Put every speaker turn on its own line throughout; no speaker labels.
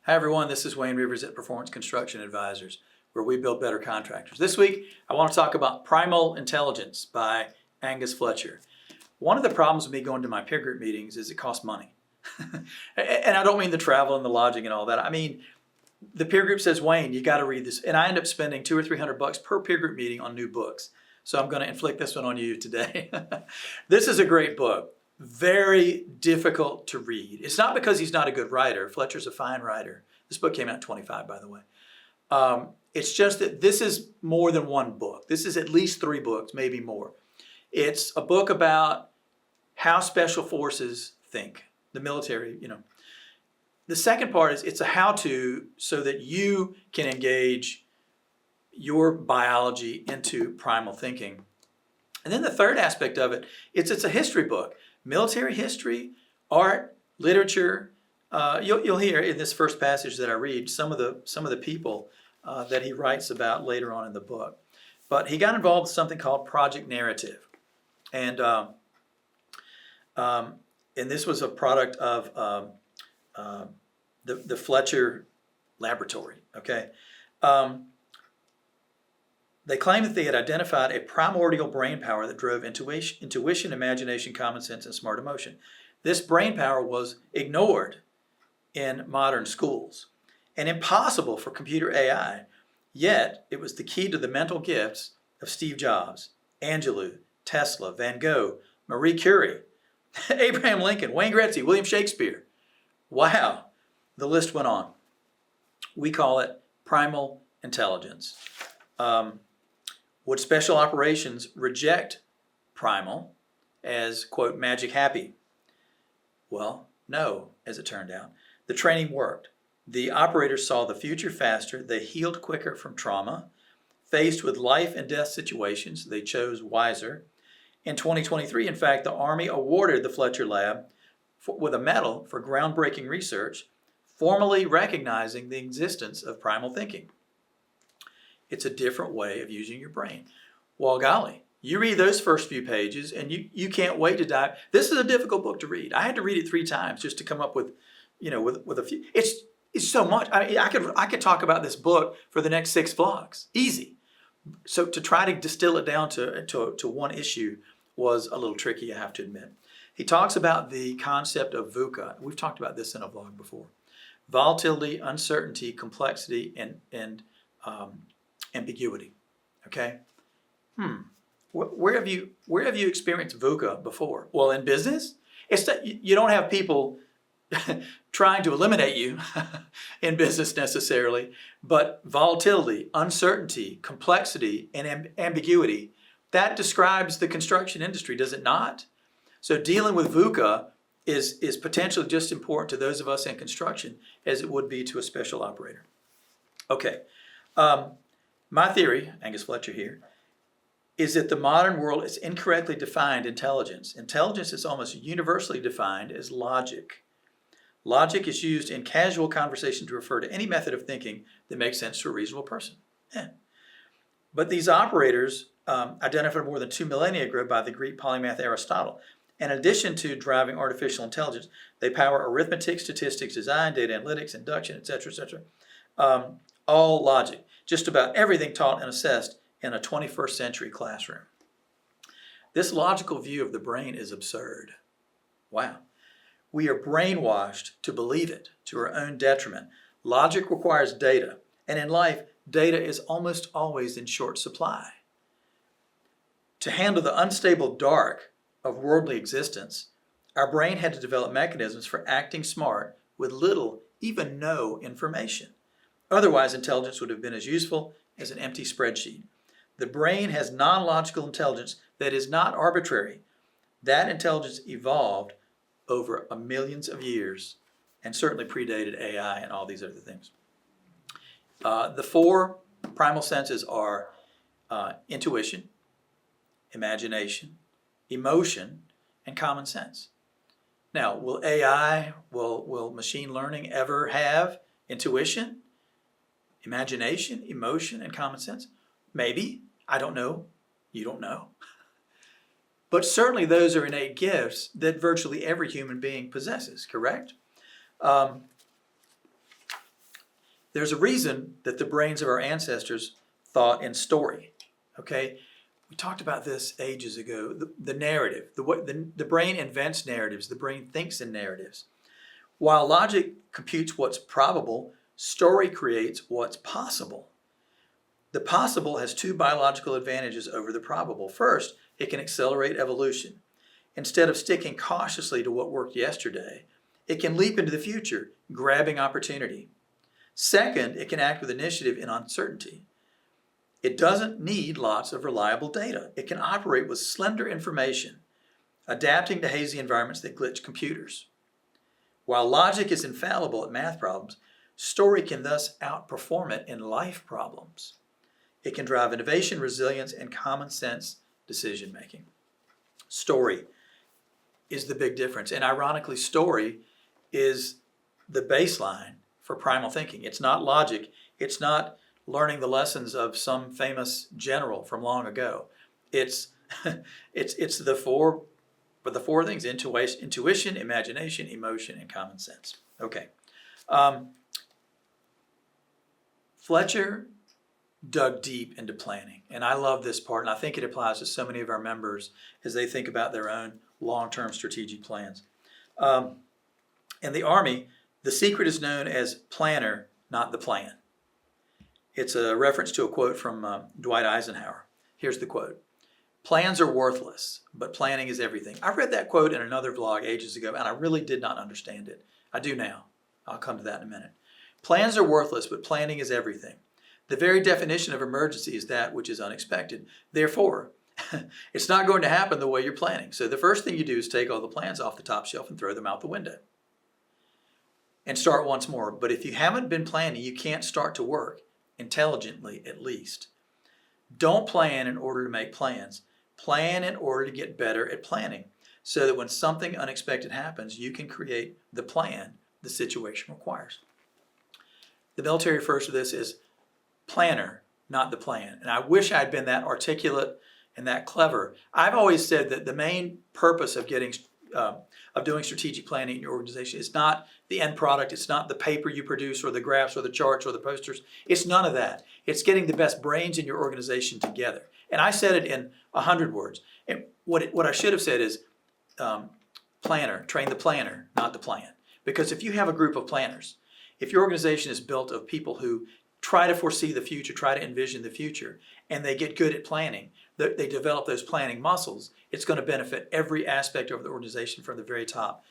Hi everyone, this is Wayne Rivers at Performance Construction Advisors, where we build better contractors. This week, I want to talk about Primal Intelligence by Angus Fletcher. One of the problems with me going to my peer group meetings is it costs money. And I don't mean the travel and the lodging and all that. I mean, the peer group says, Wayne, you got to read this. And I end up spending $200 or $300 per peer group meeting on new books. So I'm going to inflict this one on you today. This is a great book. Very difficult to read. It's not because he's not a good writer. Fletcher's a fine writer. This book came out in 25, by the way. It's just that this is more than one book. This is at least 3 books, maybe more. It's a book about how special forces think, the military, The second part is it's a how-to so that you can engage your biology into primal thinking. And then the third aspect of it, it's a history book. Military history, art, literature. You'll hear in this first passage that I read some of the people that he writes about later on in the book. But he got involved with something called Project Narrative, and this was a product of the Fletcher Laboratory. Okay. They claimed that they had identified a primordial brain power that drove intuition, imagination, common sense, and smart emotion. This brain power was ignored in modern schools and impossible for computer AI, yet it was the key to the mental gifts of Steve Jobs, Angelou, Tesla, Van Gogh, Marie Curie, Abraham Lincoln, Wayne Gretzky, William Shakespeare. Wow, the list went on. We call it Primal Intelligence. Would special operations reject primal as, quote, magic happy? Well, no, as it turned out. The training worked. The operators saw the future faster. They healed quicker from trauma. Faced with life and death situations, they chose wiser. In 2023, in fact, the Army awarded the Fletcher Lab with a medal for groundbreaking research, formally recognizing the existence of primal thinking. It's a different way of using your brain. Well, golly, you read those first few pages and you can't wait to dive. This is a difficult book to read. I had to read it 3 times just to come up with, with a few. It's so much. I mean, I could talk about this book for the next 6 vlogs, easy. So to try to distill it down to one issue was a little tricky, I have to admit. He talks about the concept of VUCA. We've talked about this in a vlog before. Volatility, uncertainty, complexity, and ambiguity. Okay. Where have you experienced VUCA before? Well, in business, it's that you don't have people trying to eliminate you in business necessarily, but volatility, uncertainty, complexity, and ambiguity, that describes the construction industry, does it not? So dealing with VUCA is potentially just important to those of us in construction as it would be to a special operator. Okay. My theory, Angus Fletcher here, is that the modern world is incorrectly defined intelligence. Intelligence is almost universally defined as logic. Logic is used in casual conversation to refer to any method of thinking that makes sense to a reasonable person. But these operators, identified more than 2 millennia ago by the Greek polymath Aristotle, in addition to driving artificial intelligence, they power arithmetic, statistics, design, data analytics, induction, etc., etc. All logic. Just about everything taught and assessed in a 21st century classroom. This logical view of the brain is absurd. Wow. We are brainwashed to believe it to our own detriment. Logic requires data, and in life, data is almost always in short supply. To handle the unstable dark of worldly existence, our brain had to develop mechanisms for acting smart with little, even no information. Otherwise, intelligence would have been as useful as an empty spreadsheet. The brain has non-logical intelligence that is not arbitrary. That intelligence evolved over millions of years and certainly predated AI and all these other things. The 4 primal senses are intuition, imagination, emotion, and common sense. Now, will AI, will machine learning ever have intuition, imagination, emotion, and common sense? Maybe. I don't know. You don't know. But certainly those are innate gifts that virtually every human being possesses, correct? There's a reason that the brains of our ancestors thought in story, okay? We talked about this ages ago. The narrative, the brain invents narratives. The brain thinks in narratives. While logic computes what's probable, story creates what's possible. The possible has two biological advantages over the probable. First, it can accelerate evolution. Instead of sticking cautiously to what worked yesterday, it can leap into the future, grabbing opportunity. Second, it can act with initiative in uncertainty. It doesn't need lots of reliable data. It can operate with slender information, adapting to hazy environments that glitch computers. While logic is infallible at math problems, story can thus outperform it in life problems. It can drive innovation, resilience, and common sense decision making. Story is the big difference. And ironically, story is the baseline for primal thinking. It's not logic. It's not learning the lessons of some famous general from long ago. It's the four things: intuition, imagination, emotion, and common sense. Okay. Fletcher dug deep into planning, and I love this part, and I think it applies to so many of our members as they think about their own long-term strategic plans. In the Army, the secret is known as planner, not the plan. It's a reference to a quote from Dwight Eisenhower. Here's the quote. Plans are worthless, but planning is everything. I read that quote in another vlog ages ago, and I really did not understand it. I do now. I'll come to that in a minute. Plans are worthless, but planning is everything. The very definition of emergency is that which is unexpected. Therefore, it's not going to happen the way you're planning. So the first thing you do is take all the plans off the top shelf and throw them out the window. And start once more. But if you haven't been planning, you can't start to work, intelligently at least. Don't plan in order to make plans. Plan in order to get better at planning, so that when something unexpected happens, you can create the plan the situation requires. The military refers to this as planner, not the plan. And I wish I'd been that articulate and that clever. I've always said that the main purpose of doing strategic planning in your organization is not the end product. It's not the paper you produce or the graphs or the charts or the posters. It's none of that. It's getting the best brains in your organization together. And I said it in 100 words. And what I should have said is planner, train the planner, not the plan. Because if you have a group of planners, if your organization is built of people who try to foresee the future, try to envision the future, and they get good at planning, they develop those planning muscles, it's going to benefit every aspect of the organization from the very top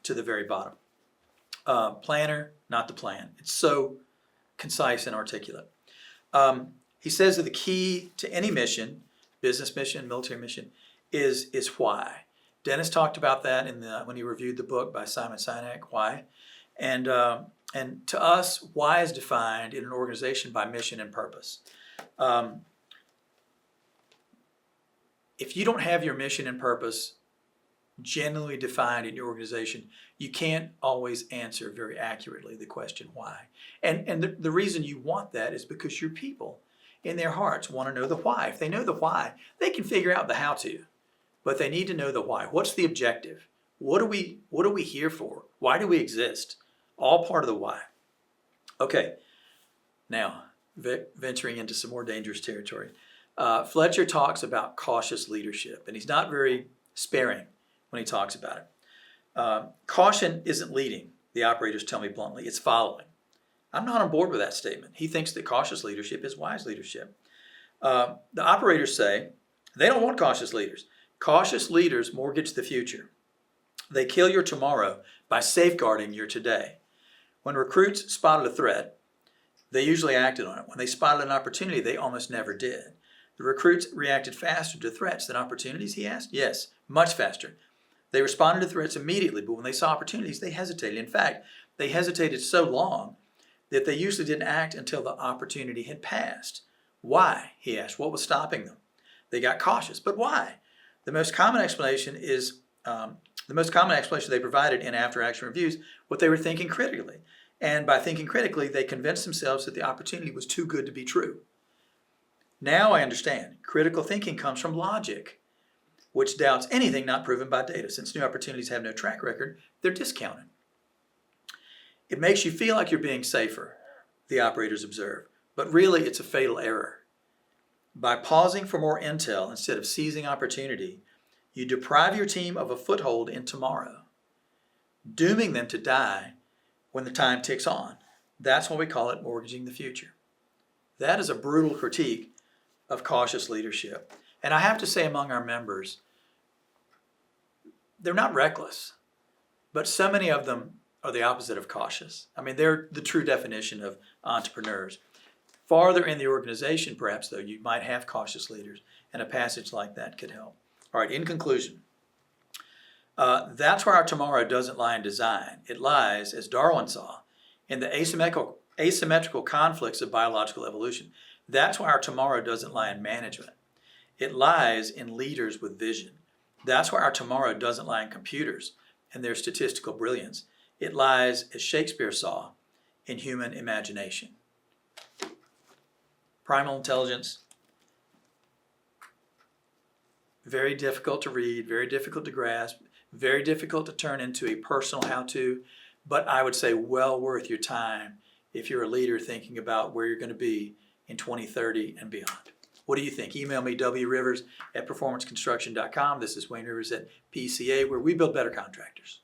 to the very bottom. Planner, not the plan. It's so concise and articulate. He says that the key to any mission, business mission, military mission, is why. Dennis talked about that when he reviewed the book by Simon Sinek, Why. And to us, why is defined in an organization by mission and purpose. If you don't have your mission and purpose genuinely defined in your organization, you can't always answer very accurately the question why. And the reason you want that is because your people in their hearts want to know the why. If they know the why, they can figure out the how to. But they need to know the why. What's the objective? What are we here for? Why do we exist? All part of the why. Okay, now venturing into some more dangerous territory. Fletcher talks about cautious leadership, and he's not very sparing when he talks about it. Caution isn't leading, the operators tell me bluntly, it's following. I'm not on board with that statement. He thinks that cautious leadership is wise leadership. The operators say they don't want cautious leaders. Cautious leaders mortgage the future. They kill your tomorrow by safeguarding your today. When recruits spotted a threat, they usually acted on it. When they spotted an opportunity, they almost never did. The recruits reacted faster to threats than opportunities, he asked? Yes, much faster. They responded to threats immediately, but when they saw opportunities, they hesitated. In fact, they hesitated so long that they usually didn't act until the opportunity had passed. Why? He asked. What was stopping them? They got cautious, but why? The most common explanation they provided in after-action reviews, what they were thinking critically. And by thinking critically, they convinced themselves that the opportunity was too good to be true. Now I understand. Critical thinking comes from logic, which doubts anything not proven by data. Since new opportunities have no track record, they're discounted. It makes you feel like you're being safer. the operators observe. But really, it's a fatal error. By pausing for more intel instead of seizing opportunity, you deprive your team of a foothold in tomorrow, dooming them to die when the time ticks on. That's why we call it mortgaging the future. That is a brutal critique of cautious leadership. And I have to say, among our members, they're not reckless, but so many of them are the opposite of cautious. I mean, they're the true definition of entrepreneurs. Farther in the organization, perhaps, though, you might have cautious leaders, and a passage like that could help. All right, in conclusion, that's where our tomorrow doesn't lie in design. It lies, as Darwin saw, in the asymmetrical conflicts of biological evolution. That's why our tomorrow doesn't lie in management. It lies in leaders with vision. That's why our tomorrow doesn't lie in computers and their statistical brilliance. It lies, as Shakespeare saw, in human imagination. Primal Intelligence, very difficult to read, very difficult to grasp, very difficult to turn into a personal how-to, but I would say well worth your time if you're a leader thinking about where you're going to be in 2030 and beyond. What do you think? Email me, wrivers@performanceconstruction.com. This is Wayne Rivers at PCA, where we build better contractors.